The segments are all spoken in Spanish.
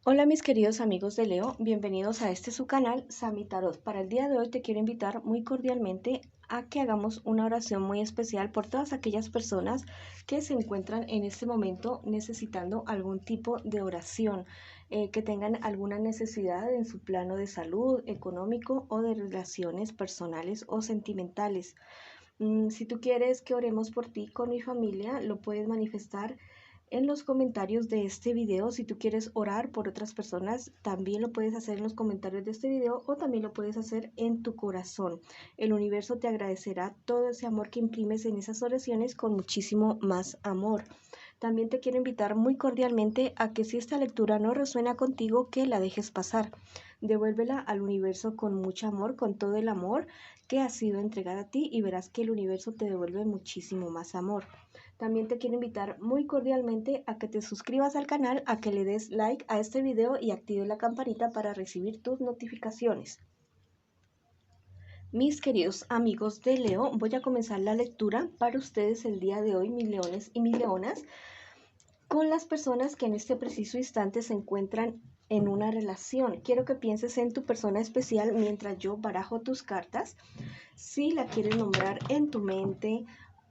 Hola mis queridos amigos de Leo, bienvenidos a su canal Sami Tarot. Para el día de hoy te quiero invitar muy cordialmente a que hagamos una oración muy especial por todas aquellas personas que se encuentran en este momento necesitando algún tipo de oración, que tengan alguna necesidad en su plano de salud, económico o de relaciones personales o sentimentales. Si tú quieres que oremos por ti con mi familia, lo puedes manifestar en los comentarios de este video. Si tú quieres orar por otras personas, también lo puedes hacer en los comentarios de este video o también lo puedes hacer en tu corazón. El universo te agradecerá todo ese amor que imprimes en esas oraciones con muchísimo más amor. También te quiero invitar muy cordialmente a que si esta lectura no resuena contigo, que la dejes pasar. Devuélvela al universo con mucho amor, con todo el amor que ha sido entregado a ti, y verás que el universo te devuelve muchísimo más amor. También te quiero invitar muy cordialmente a que te suscribas al canal, a que le des like a este video y actives la campanita para recibir tus notificaciones. Mis queridos amigos de Leo, voy a comenzar la lectura para ustedes el día de hoy, mis leones y mis leonas, con las personas que en este preciso instante se encuentran en una relación. Quiero que pienses en tu persona especial mientras yo barajo tus cartas. Si la quieres nombrar en tu mente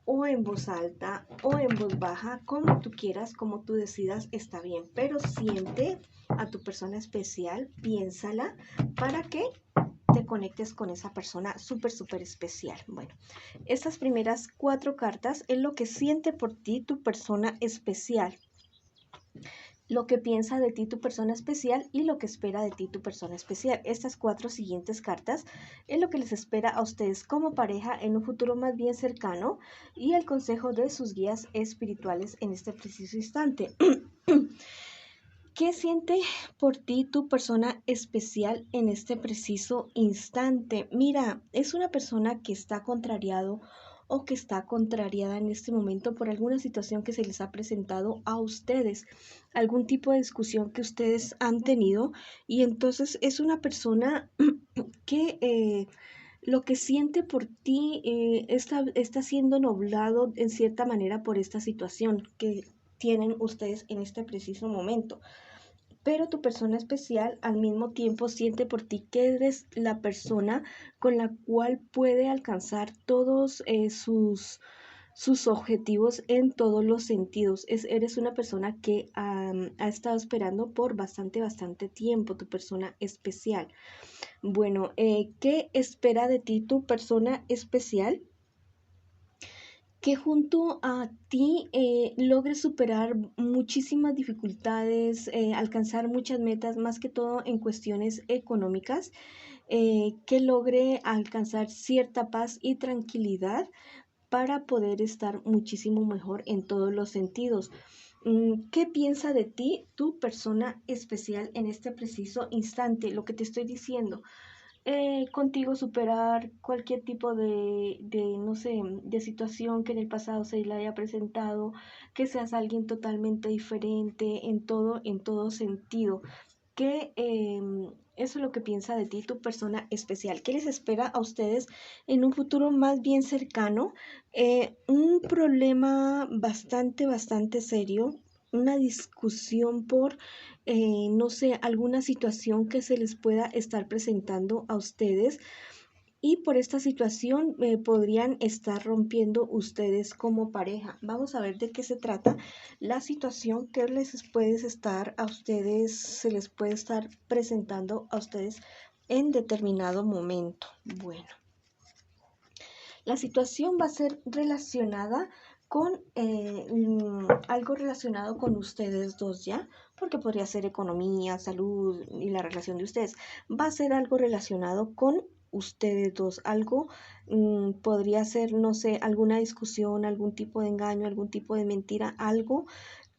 o en voz alta o en voz baja, como tú quieras, como tú decidas, está bien. Pero siente a tu persona especial, piénsala para que te conectes con esa persona súper especial. Bueno, estas primeras 4 cartas es lo que siente por ti tu persona especial, lo que piensa de ti tu persona especial y lo que espera de ti tu persona especial. Estas 4 siguientes cartas es lo que les espera a ustedes como pareja en un futuro más bien cercano y el consejo de sus guías espirituales en este preciso instante. ¿Qué siente por ti tu persona especial en este preciso instante? Mira, es una persona que está contrariado o que está contrariada en este momento por alguna situación que se les ha presentado a ustedes, algún tipo de discusión que ustedes han tenido, y entonces es una persona que lo que siente por ti está siendo nublado en cierta manera por esta situación que tienen ustedes en este preciso momento. Pero tu persona especial al mismo tiempo siente por ti que eres la persona con la cual puede alcanzar todos sus objetivos en todos los sentidos. Eres una persona que ha estado esperando por bastante tiempo, tu persona especial. Bueno, ¿qué espera de ti tu persona especial? Que junto a ti logres superar muchísimas dificultades, alcanzar muchas metas, más que todo en cuestiones económicas, que logre alcanzar cierta paz y tranquilidad para poder estar muchísimo mejor en todos los sentidos. ¿Qué piensa de ti tu persona especial en este preciso instante? Lo que te estoy diciendo, contigo superar cualquier tipo no sé, de situación que en el pasado se le haya presentado, que seas alguien totalmente diferente en todo sentido. Que eso es lo que piensa de ti tu persona especial. ¿Qué les espera a ustedes en un futuro más bien cercano? Un problema bastante serio, una discusión por, no sé, alguna situación que se les pueda estar presentando a ustedes, y por esta situación podrían estar rompiendo ustedes como pareja. Vamos a ver de qué se trata la situación que se les puede estar presentando a ustedes en determinado momento. Bueno, la situación va a ser relacionada con algo relacionado con ustedes dos, ¿ya? Porque podría ser economía, salud y la relación de ustedes. Va a ser algo relacionado con ustedes dos. Algo podría ser, no sé, alguna discusión, algún tipo de engaño, algún tipo de mentira, algo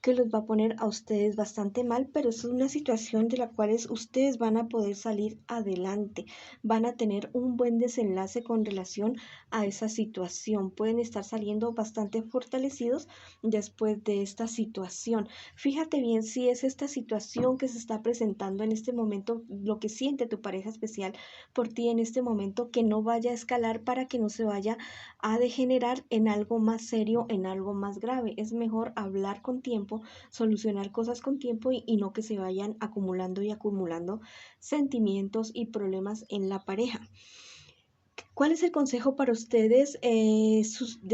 que los va a poner a ustedes bastante mal, pero es una situación de la cual ustedes van a poder salir adelante, van a tener un buen desenlace con relación a esa situación, pueden estar saliendo bastante fortalecidos después de esta situación. Fíjate bien si es esta situación que se está presentando en este momento, lo que siente tu pareja especial por ti en este momento, que no vaya a escalar para que no se vaya a degenerar en algo más serio, en algo más grave. Es mejor hablar con tiempo tiempo, solucionar cosas con tiempo y no que se vayan acumulando y acumulando sentimientos y problemas en la pareja. ¿Cuál es el consejo para ustedes de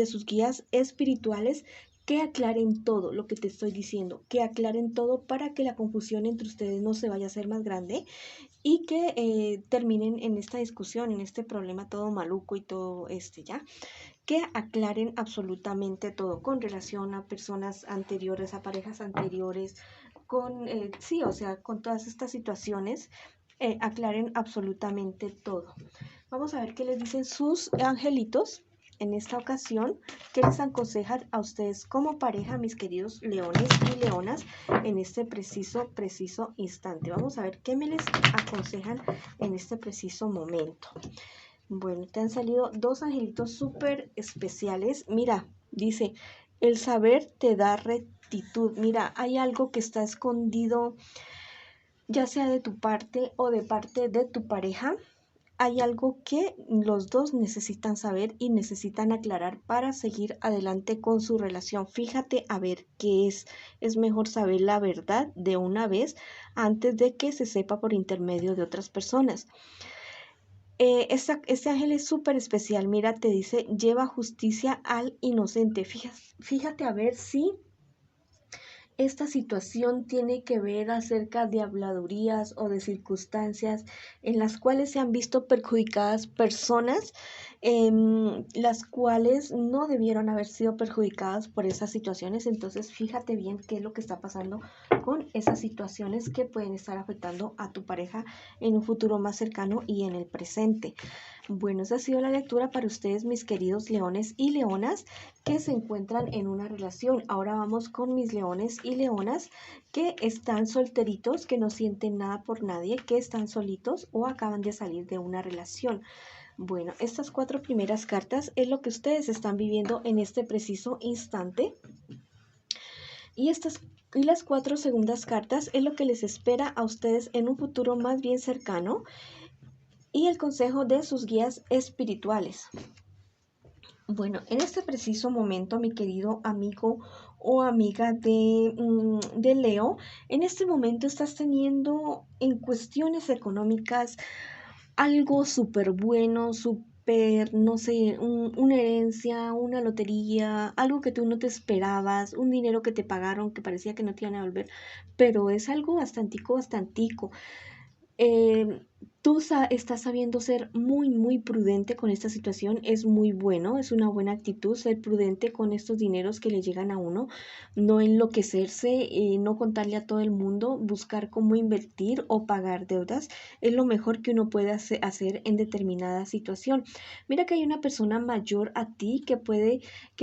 sus guías espirituales? Que aclaren todo lo que te estoy diciendo, que aclaren todo para que la confusión entre ustedes no se vaya a hacer más grande y que terminen en esta discusión, en este problema todo maluco y todo ya, que aclaren absolutamente todo con relación a personas anteriores, a parejas anteriores, con, sí, o sea, con todas estas situaciones, aclaren absolutamente todo. Vamos a ver qué les dicen sus angelitos en esta ocasión, qué les aconsejan a ustedes como pareja, mis queridos leones y leonas, en este preciso instante. Vamos a ver qué me les aconsejan en este preciso momento. Bueno, te han salido dos angelitos súper especiales. Mira, dice, el saber te da rectitud. Mira, hay algo que está escondido, ya sea de tu parte o de parte de tu pareja. Hay algo que los dos necesitan saber y necesitan aclarar para seguir adelante con su relación. Fíjate a ver qué es. Es mejor saber la verdad de una vez antes de que se sepa por intermedio de otras personas. Este ángel es súper especial. Mira, te dice, lleva justicia al inocente. Fíjate a ver si esta situación tiene que ver acerca de habladurías o de circunstancias en las cuales se han visto perjudicadas personas, las cuales no debieron haber sido perjudicadas por esas situaciones. Entonces, fíjate bien qué es lo que está pasando con esas situaciones que pueden estar afectando a tu pareja en un futuro más cercano y en el presente. Bueno, esa ha sido la lectura para ustedes, mis queridos leones y leonas que se encuentran en una relación. Ahora vamos con mis leones y leonas que están solteritos, que no sienten nada por nadie, que están solitos o acaban de salir de una relación. Bueno, estas 4 primeras cartas es lo que ustedes están viviendo en este preciso instante. Y las 4 segundas cartas es lo que les espera a ustedes en un futuro más bien cercano y el consejo de sus guías espirituales. Bueno, en este preciso momento, mi querido amigo o amiga de Leo, en este momento estás teniendo en cuestiones económicas algo súper bueno, súper, no sé, una herencia, una lotería, algo que tú no te esperabas, un dinero que te pagaron que parecía que no te iban a devolver, pero es algo bastantico. Eh, estás sabiendo ser muy prudente con esta situación. Es muy bueno, es una buena actitud ser prudente con estos dineros que le llegan a uno, no enloquecerse, no contarle a todo el mundo, buscar cómo invertir o pagar deudas. Es lo mejor que uno puede hacer en determinada situación. Mira que hay una persona mayor a ti que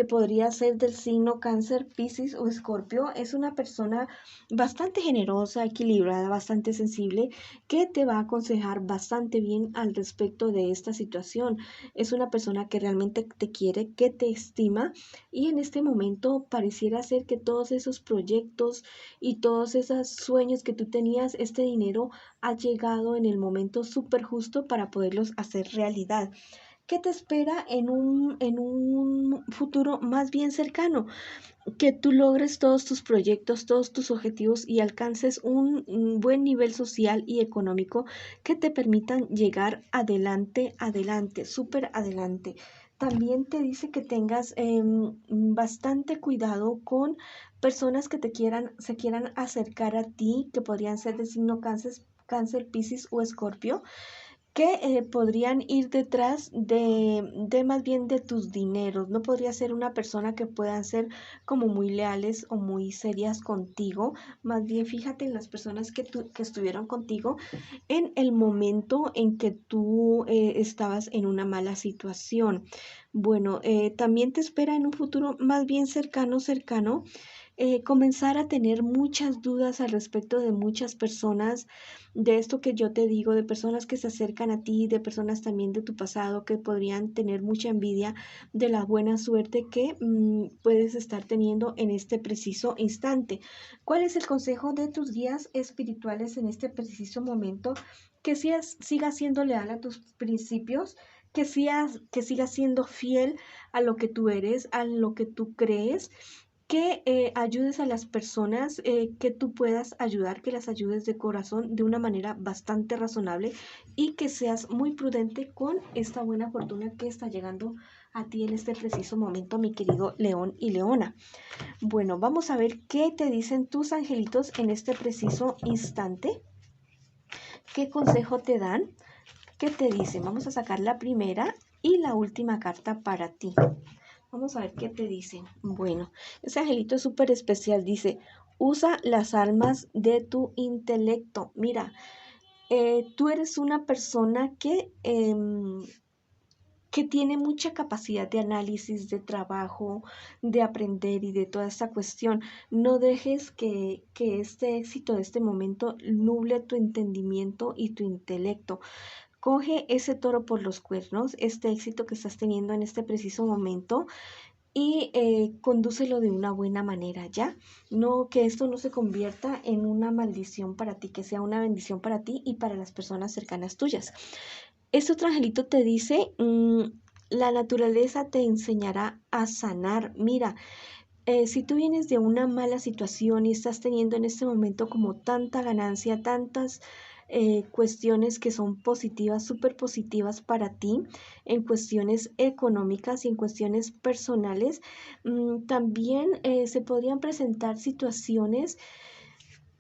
podría ser del signo Cáncer, Piscis o Escorpio. Es una persona bastante generosa, equilibrada, bastante sensible, que te va a aconsejar bastante bien al respecto de esta situación. Es una persona que realmente te quiere, que te estima y en este momento pareciera ser que todos esos proyectos y todos esos sueños que tú tenías, este dinero ha llegado en el momento súper justo para poderlos hacer realidad. ¿Qué te espera en un futuro más bien cercano? Que tú logres todos tus proyectos, todos tus objetivos y alcances un buen nivel social y económico que te permitan llegar adelante, súper adelante. También te dice que tengas bastante cuidado con personas que se quieran acercar a ti, que podrían ser de signo cáncer, Piscis o Escorpio, que podrían ir detrás de más bien de tus dineros. No podría ser una persona que puedan ser como muy leales o muy serias contigo. Más bien fíjate en las personas que estuvieron contigo en el momento en que tú estabas en una mala situación. Bueno, también te espera en un futuro más bien cercano, comenzar a tener muchas dudas al respecto de muchas personas, de esto que yo te digo, de personas que se acercan a ti, de personas también de tu pasado que podrían tener mucha envidia de la buena suerte que puedes estar teniendo en este preciso instante. ¿Cuál es el consejo de tus guías espirituales en este preciso momento? Que sigas siendo leal a tus principios, que sigas siendo fiel a lo que tú eres, a lo que tú crees, que ayudes a las personas que tú puedas ayudar, que las ayudes de corazón de una manera bastante razonable y que seas muy prudente con esta buena fortuna que está llegando a ti en este preciso momento, mi querido León y Leona. Bueno, vamos a ver qué te dicen tus angelitos en este preciso instante. ¿Qué consejo te dan? ¿Qué te dicen? Vamos a sacar la primera y la última carta para ti. Vamos a ver qué te dicen. Bueno, ese angelito es súper especial. Dice, usa las armas de tu intelecto. Mira, tú eres una persona que tiene mucha capacidad de análisis, de trabajo, de aprender y de toda esta cuestión. No dejes que este éxito de este momento nuble tu entendimiento y tu intelecto. Coge ese toro por los cuernos, este éxito que estás teniendo en este preciso momento y condúcelo de una buena manera, ¿ya? No, que esto no se convierta en una maldición para ti, que sea una bendición para ti y para las personas cercanas tuyas. Este otro angelito te dice, la naturaleza te enseñará a sanar. Mira, si tú vienes de una mala situación y estás teniendo en este momento como tanta ganancia, tantas cuestiones que son positivas, súper positivas para ti, en cuestiones económicas y en cuestiones personales, también se podrían presentar situaciones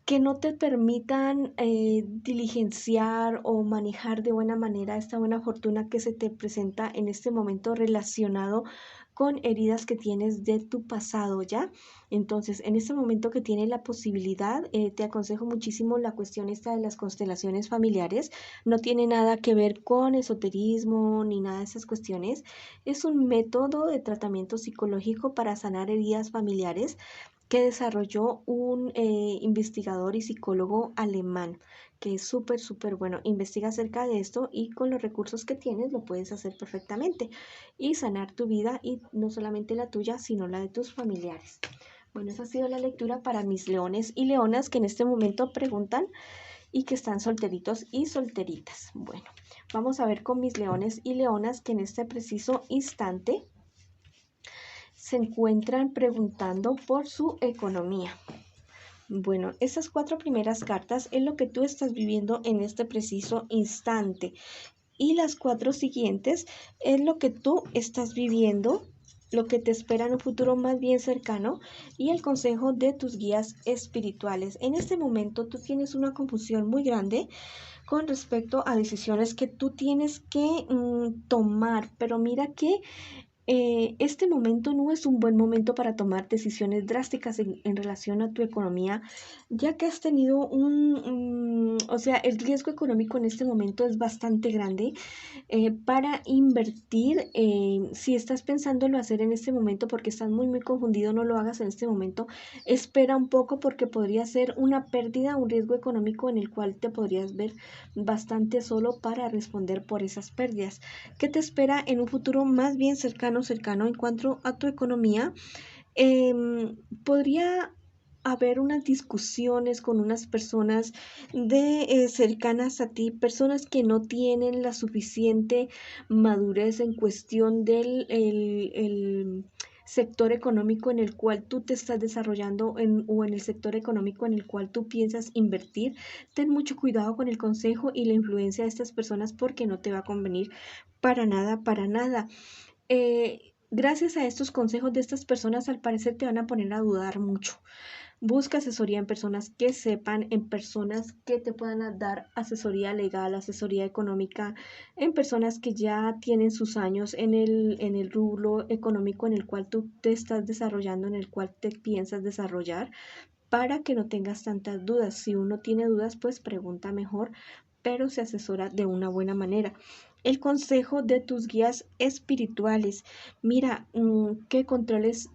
que no te permitan diligenciar o manejar de buena manera esta buena fortuna que se te presenta en este momento relacionado con heridas que tienes de tu pasado, ¿ya? Entonces, en este momento que tienes la posibilidad, te aconsejo muchísimo la cuestión esta de las constelaciones familiares. No tiene nada que ver con esoterismo ni nada de esas cuestiones. Es un método de tratamiento psicológico para sanar heridas familiares que desarrolló un investigador y psicólogo alemán, que es súper, súper bueno. Investiga acerca de esto y con los recursos que tienes lo puedes hacer perfectamente y sanar tu vida y no solamente la tuya, sino la de tus familiares. Bueno, esa ha sido la lectura para mis leones y leonas que en este momento preguntan y que están solteritos y solteritas. Bueno, vamos a ver con mis leones y leonas que en este preciso instante se encuentran preguntando por su economía. Bueno, esas 4 primeras cartas es lo que tú estás viviendo en este preciso instante y las 4 siguientes es lo que tú estás viviendo, lo que te espera en un futuro más bien cercano y el consejo de tus guías espirituales. En este momento tú tienes una confusión muy grande con respecto a decisiones que tú tienes que tomar, pero mira que este momento no es un buen momento para tomar decisiones drásticas en relación a tu economía, ya que has tenido o sea, el riesgo económico en este momento es bastante grande para invertir. Si estás pensándolo hacer en este momento porque estás muy, muy confundido, no lo hagas en este momento. Espera un poco porque podría ser una pérdida, un riesgo económico en el cual te podrías ver bastante solo para responder por esas pérdidas. ¿Qué te espera en un futuro más bien cercano en cuanto a tu economía? Podría haber unas discusiones con unas personas cercanas a ti, personas que no tienen la suficiente madurez en cuestión del el sector económico en el cual tú te estás desarrollando o en el sector económico en el cual tú piensas invertir. Ten mucho cuidado con el consejo y la influencia de estas personas porque no te va a convenir para nada, para nada. Gracias a estos consejos de estas personas, al parecer te van a poner a dudar mucho. Busca asesoría en personas que sepan, en personas que te puedan dar asesoría legal, asesoría económica, en personas que ya tienen sus años en el rubro económico en el cual tú te estás desarrollando, en el cual te piensas desarrollar, para que no tengas tantas dudas. Si uno tiene dudas, pues pregunta mejor, pero se asesora de una buena manera. El consejo de tus guías espirituales. Mira, que controles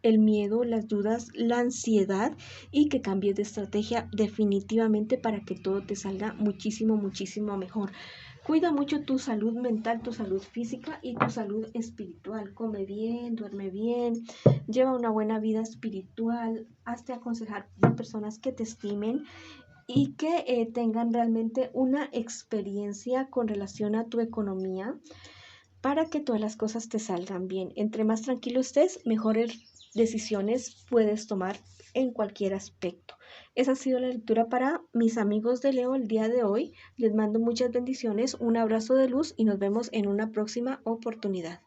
el miedo, las dudas, la ansiedad y que cambies de estrategia definitivamente para que todo te salga muchísimo, muchísimo mejor. Cuida mucho tu salud mental, tu salud física y tu salud espiritual. Come bien, duerme bien, lleva una buena vida espiritual, hazte aconsejar por personas que te estimen y que tengan realmente una experiencia con relación a tu economía para que todas las cosas te salgan bien. Entre más tranquilo estés, mejores decisiones puedes tomar en cualquier aspecto. Esa ha sido la lectura para mis amigos de Leo el día de hoy. Les mando muchas bendiciones, un abrazo de luz y nos vemos en una próxima oportunidad.